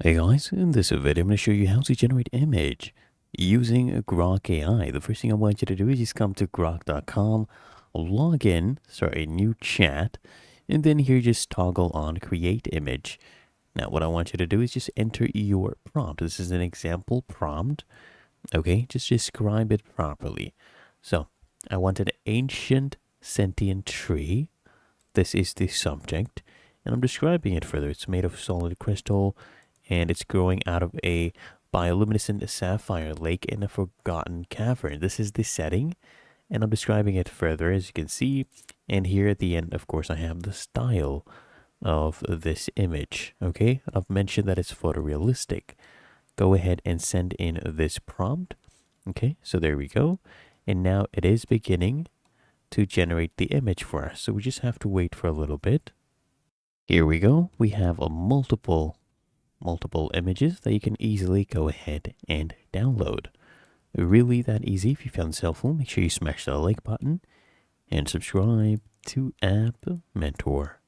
Hey guys, in this video I'm going to show you how to generate image using Grok AI. The first thing I want you to do is just come to grok.com, log in, start a new chat, and then here just toggle on create image. Now what I want you to do is just enter your prompt. This is an example prompt. Okay, just describe it properly. So I want an ancient sentient tree. This is the subject, and I'm describing it further. It's made of solid crystal, and it's growing out of a bioluminescent sapphire lake in a forgotten cavern. This is the setting, and I'm describing it further, as you can see. And here at the end, of course, I have the style of this image. Okay, and I've mentioned that it's photorealistic. Go ahead and send in this prompt. Okay, so there we go. And now it is beginning to generate the image for us. So we just have to wait for a little bit. Here we go. We have a multiple images that you can easily go ahead and download. Really that easy. If you found this helpful, make sure you smash the like button and subscribe to App Mentor.